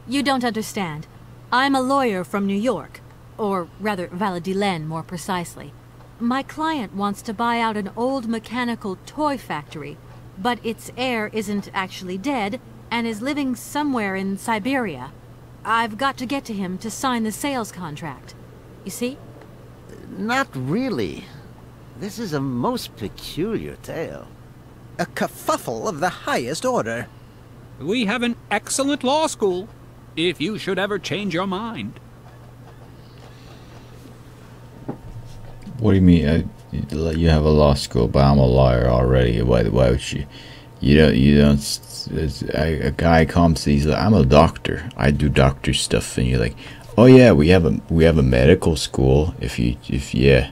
You don't understand. I'm a lawyer from New York, or rather Valladolid more precisely. My client wants to buy out an old mechanical toy factory, but its heir isn't actually dead and is living somewhere in Syberia. I've got to get to him to sign the sales contract. You see? Not really. This is a most peculiar tale. A kerfuffle of the highest order. We have an excellent law school, if you should ever change your mind. What do you mean? You have a law school, but I'm a lawyer already. Why would you? You don't. A guy comes, he's like, I'm a doctor. I do doctor stuff, and you're like, oh yeah, we have a medical school. Yeah.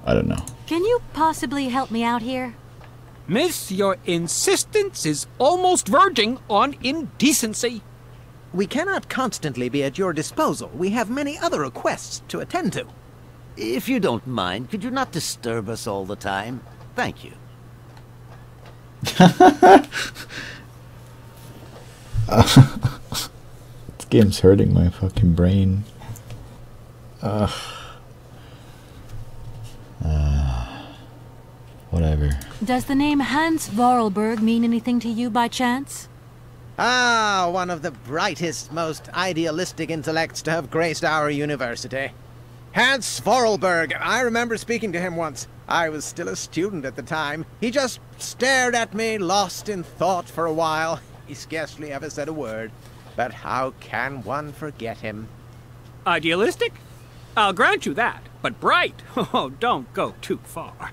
I don't know. Can you possibly help me out here? Miss, your insistence is almost verging on indecency. We cannot constantly be at your disposal. We have many other requests to attend to. If you don't mind, could you not disturb us all the time? Thank you. This game's hurting my fucking brain. Whatever. Does the name Hans Vorarlberg mean anything to you by chance? Ah, one of the brightest, most idealistic intellects to have graced our university. Hans Vorarlberg. I remember speaking to him once. I was still a student at the time. He just stared at me, lost in thought for a while. He scarcely ever said a word. But how can one forget him? Idealistic? I'll grant you that. But bright? Oh, don't go too far.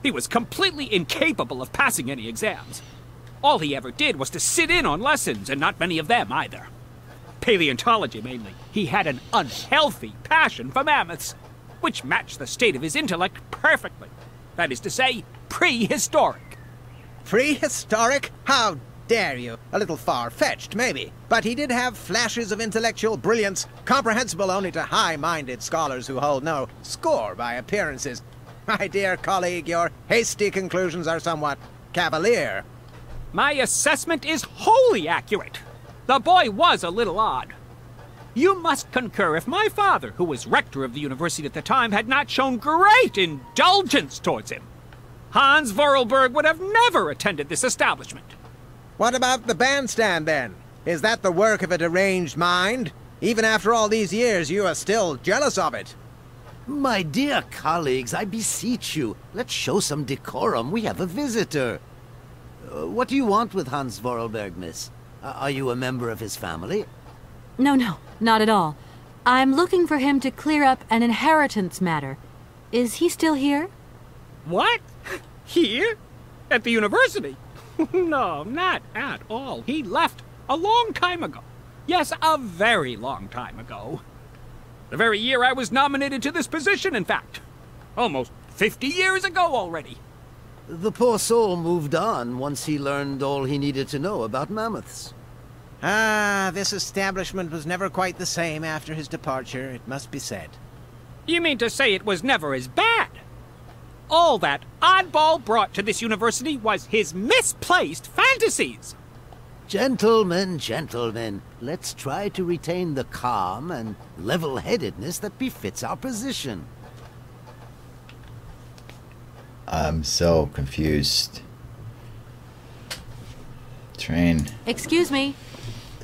He was completely incapable of passing any exams. All he ever did was to sit in on lessons, and not many of them either. Paleontology, mainly. He had an unhealthy passion for mammoths, which matched the state of his intellect perfectly. That is to say, prehistoric. Prehistoric? How dare you? A little far-fetched, maybe. But he did have flashes of intellectual brilliance, comprehensible only to high-minded scholars who hold no score by appearances. My dear colleague, your hasty conclusions are somewhat cavalier. My assessment is wholly accurate. The boy was a little odd. You must concur if my father, who was rector of the university at the time, had not shown great indulgence towards him. Hans Vorarlberg would have never attended this establishment. What about the bandstand, then? Is that the work of a deranged mind? Even after all these years, you are still jealous of it. My dear colleagues, I beseech you, let's show some decorum. We have a visitor. What do you want with Hans Vorarlberg, miss? Are you a member of his family? No, not at all. I'm looking for him to clear up an inheritance matter. Is he still here? What? Here? At the university? No, not at all. He left a long time ago. Yes, a very long time ago. The very year I was nominated to this position, in fact. Almost 50 years ago already. The poor soul moved on once he learned all he needed to know about mammoths. Ah, this establishment was never quite the same after his departure, it must be said. You mean to say it was never as bad? All that oddball brought to this university was his misplaced fantasies. Gentlemen, gentlemen, let's try to retain the calm and level-headedness that befits our position. I'm so confused. Train. Excuse me.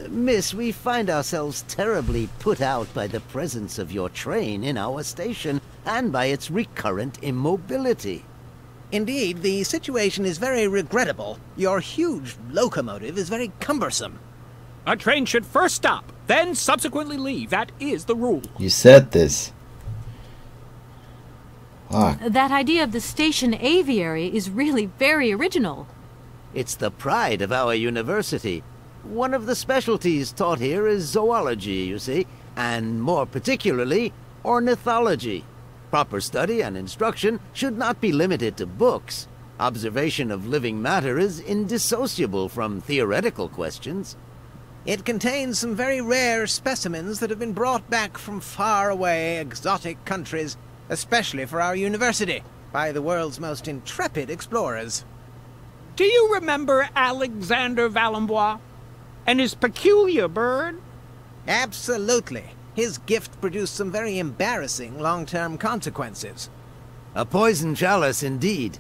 Miss, we find ourselves terribly put out by the presence of your train in our station and by its recurrent immobility. Indeed, the situation is very regrettable. Your huge locomotive is very cumbersome. A train should first stop, then subsequently leave. That is the rule. You said this. Fuck. That idea of the station aviary is really very original. It's the pride of our university. One of the specialties taught here is zoology, you see, and more particularly, ornithology. Proper study and instruction should not be limited to books. Observation of living matter is indissociable from theoretical questions. It contains some very rare specimens that have been brought back from far-away exotic countries, especially for our university, by the world's most intrepid explorers. Do you remember Alexander Valenbois and his peculiar bird? Absolutely. His gift produced some very embarrassing long-term consequences. A poison chalice indeed.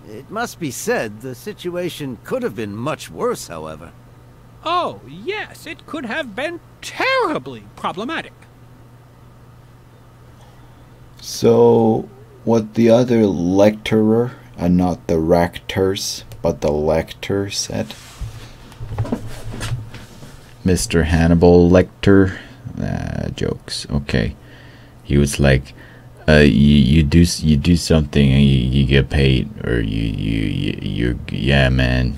It must be said the situation could have been much worse, however. Oh, yes, it could have been terribly problematic. So, what the other lecturer, and not the rectors, but the lector said? Mr. Hannibal Lecter? Jokes. Okay. He was like, you do something and you get paid, or you yeah, man,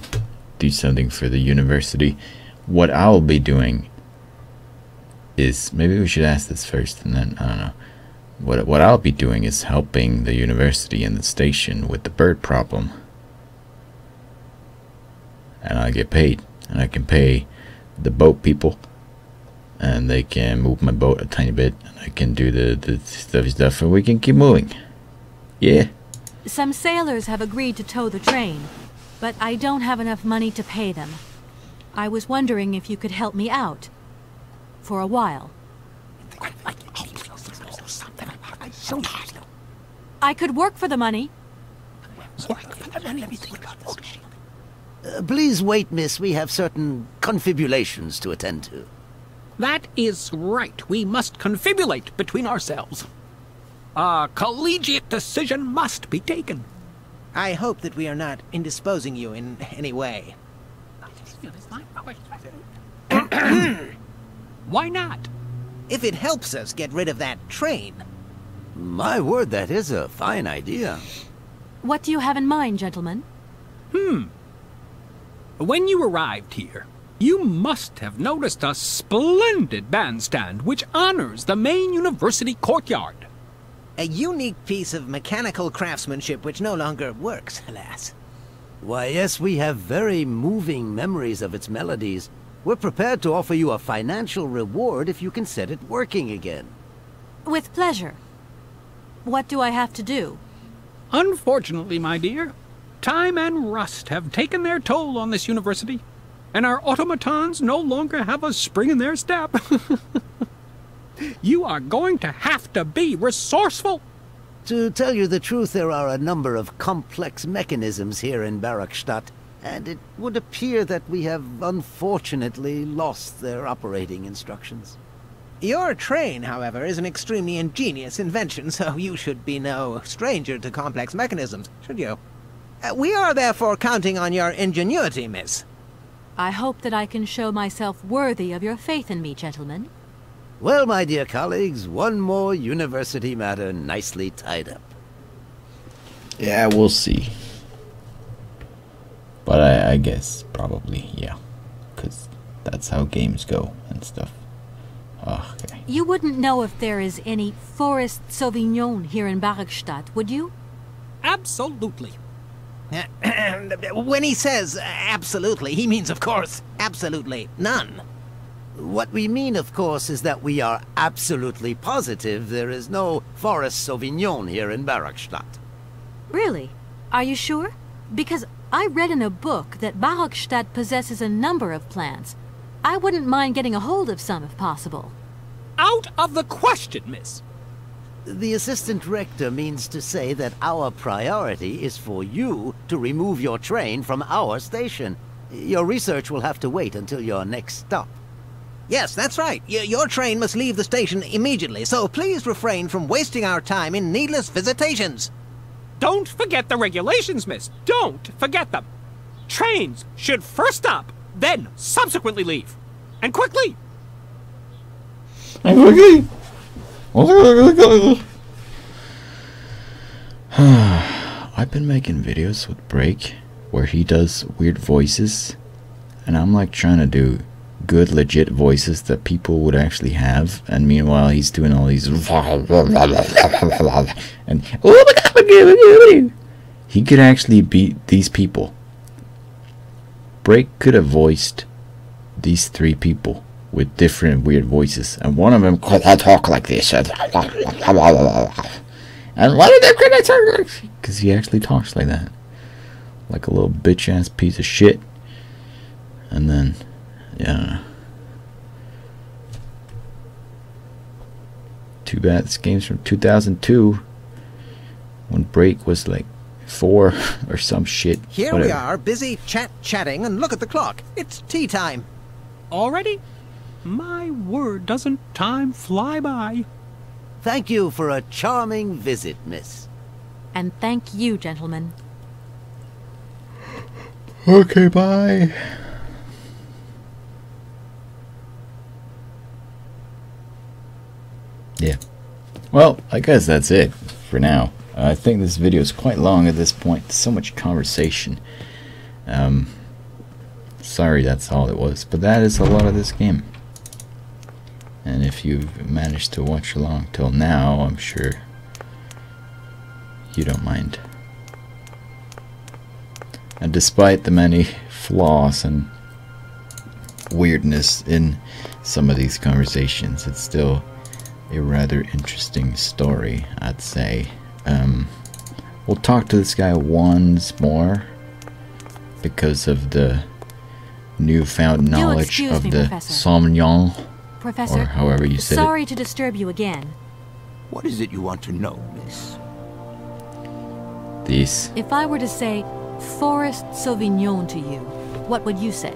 do something for the university. What I'll be doing is, maybe we should ask this first and then, I don't know. What I'll be doing is helping the university and the station with the bird problem. And I get paid. And I can pay the boat people. And they can move my boat a tiny bit. And I can do the stuff and we can keep moving. Yeah. Some sailors have agreed to tow the train, but I don't have enough money to pay them. I was wondering if you could help me out. For a while. I could work for the money. Please wait, miss. We have certain confibulations to attend to. That is right. We must confibulate between ourselves. A collegiate decision must be taken. I hope that we are not indisposing you in any way. Why not? If it helps us get rid of that train. My word, that is a fine idea. What do you have in mind, gentlemen? When you arrived here, you must have noticed a splendid bandstand which honors the main university courtyard. A unique piece of mechanical craftsmanship which no longer works, alas. Why, yes, we have very moving memories of its melodies. We're prepared to offer you a financial reward if you can set it working again. With pleasure. What do I have to do? Unfortunately, my dear, time and rust have taken their toll on this university, and our automatons no longer have a spring in their step. You are going to have to be resourceful. To tell you the truth, there are a number of complex mechanisms here in Barrackstadt, and it would appear that we have unfortunately lost their operating instructions. Your train, however, is an extremely ingenious invention, so you should be no stranger to complex mechanisms, should you? We are therefore counting on your ingenuity, miss. I hope that I can show myself worthy of your faith in me, gentlemen. Well, my dear colleagues, one more university matter nicely tied up. Yeah, we'll see. But I guess probably, yeah. Because that's how games go and stuff. Okay. You wouldn't know if there is any Forest Sauvignon here in Barrackstadt, would you? Absolutely. When he says absolutely, he means, of course, absolutely. absolutely none. What we mean, of course, is that we are absolutely positive there is no Forest Sauvignon here in Barrackstadt. Really? Are you sure? Because I read in a book that Barrackstadt possesses a number of plants. I wouldn't mind getting a hold of some if possible. Out of the question, miss. The assistant rector means to say that our priority is for you to remove your train from our station. Your research will have to wait until your next stop. Yes, that's right. Your train must leave the station immediately, so please refrain from wasting our time in needless visitations. Don't forget the regulations, miss. Don't forget them. Trains should first stop, then subsequently leave. And quickly. And quickly. I've been making videos with Break where he does weird voices, and I'm like trying to do good legit voices that people would actually have, and meanwhile he's doing all these and he could actually beat these people. Break could have voiced these three people with different weird voices, and one of them could talk like this, and one of them could talk like, because he actually talks like that, like a little bitch ass piece of shit. And then yeah, too bad this game's from 2002 when Break was like 4 or some shit. Here Whatever. we are, busy chatting, and look at the clock. It's tea time. Already? My word, doesn't time fly by? Thank you for a charming visit, miss. And thank you, gentlemen. Okay, bye. Yeah. Well, I guess that's it for now. I think this video is quite long at this point. So much conversation. Sorry that's all it was, but that is a lot of this game. And if you've managed to watch along till now, I'm sure you don't mind. And despite the many flaws and weirdness in some of these conversations, it's still a rather interesting story, I'd say. We'll talk to this guy once more because of the newfound knowledge of the Sauvignon, Professor, or however you said sorry to disturb you again. What is it you want to know, miss? it. These. If I were to say Forest Sauvignon to you, what would you say?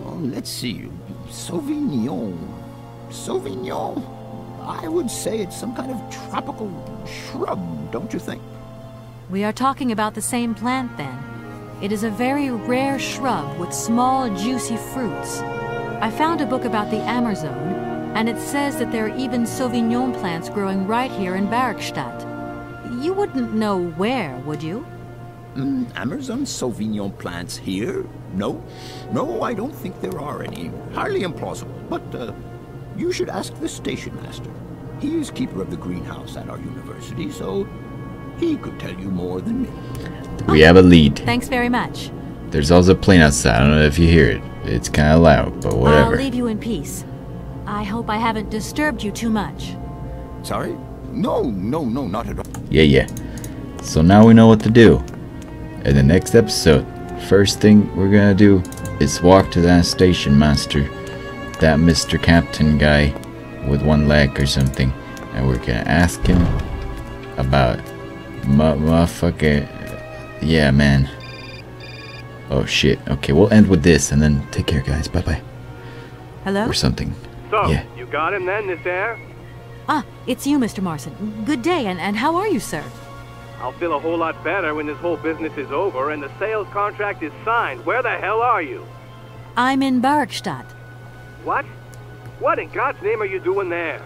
Oh, let's see. Sauvignon. Sauvignon? I would say it's some kind of tropical shrub, don't you think? We are talking about the same plant then. It is a very rare shrub with small, juicy fruits. I found a book about the Amazon, and it says that there are even Sauvignon plants growing right here in Barrackstadt. You wouldn't know where, would you? Amazon Sauvignon plants here? No. No, I don't think there are any. Highly implausible. But, you should ask the station master. He is keeper of the greenhouse at our university, so he could tell you more than me. We have a lead. Thanks very much. There's also a plane outside. I don't know if you hear it. It's kind of loud, but whatever. I'll leave you in peace. I hope I haven't disturbed you too much. Sorry? No, not at all. Yeah. So now we know what to do. In the next episode, first thing we're gonna do is walk to that station master, that Mr. Captain guy with one leg or something, and we're gonna ask him about motherfucker. Yeah, man. Oh shit. Okay, we'll end with this and then take care, guys. Bye bye. Hello? Or something. So, yeah. You got him then, this air? Ah, it's you, Mr. Marson. Good day, and how are you, sir? I'll feel a whole lot better when this whole business is over and the sales contract is signed. Where the hell are you? I'm in Barrackstadt. What? What in God's name are you doing there?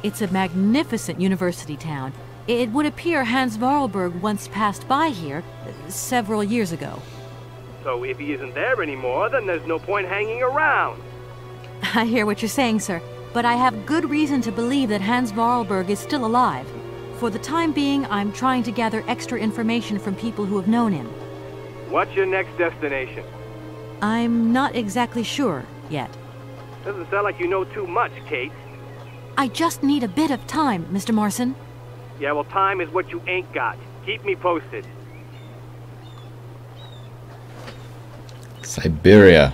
It's a magnificent university town. It would appear Hans Vorarlberg once passed by here several years ago. So if he isn't there anymore, then there's no point hanging around. I hear what you're saying, sir, but I have good reason to believe that Hans Vorarlberg is still alive. For the time being, I'm trying to gather extra information from people who have known him. What's your next destination? I'm not exactly sure yet. Doesn't sound like you know too much, Kate. I just need a bit of time, Mr. Morrison. Yeah, well, time is what you ain't got. Keep me posted. Syberia.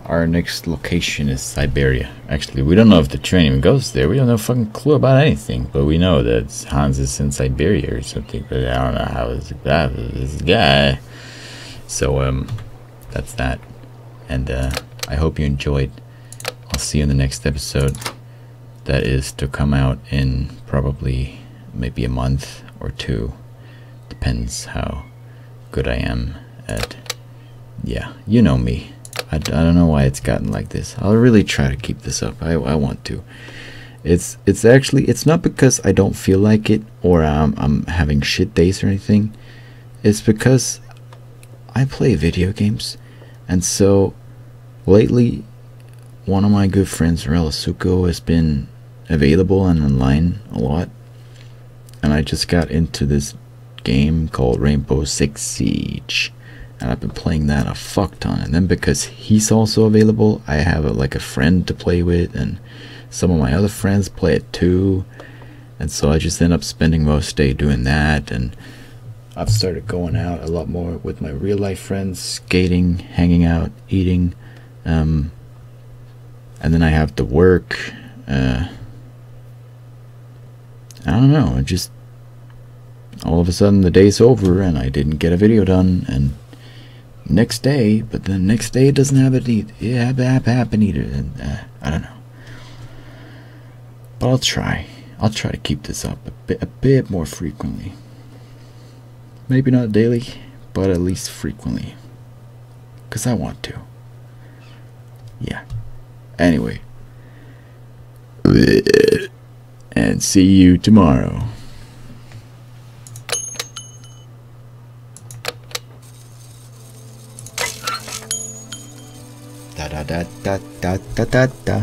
Our next location is Syberia. Actually, we don't know if the train even goes there. We don't have a fucking clue about anything. But we know that Hans is in Syberia or something. But I don't know how it's that this guy. So, that's that. And, I hope you enjoyed. I'll see you in the next episode. That is to come out in probably maybe a month or two. Depends how good I am at... Yeah, you know me. I don't know why it's gotten like this. I'll really try to keep this up. I want to. It's actually, it's not because I don't feel like it or I'm having shit days or anything. It's because I play video games. And so lately, one of my good friends, Relasuko, has been available and online a lot. And I just got into this game called Rainbow Six Siege. And I've been playing that a fuck ton. And then because he's also available, I have like a friend to play with. And some of my other friends play it too. And so I just end up spending most day doing that. And I've started going out a lot more with my real life friends. Skating, hanging out, eating. And then I have to work. I don't know. It just... all of a sudden the day's over and I didn't get a video done. And... next day, but the next day it doesn't have it happen either, and I don't know. But I'll try to keep this up a bit more frequently. Maybe not daily, but at least frequently. 'Cause I want to. Yeah. Anyway. And see you tomorrow. Da da da da da da da da.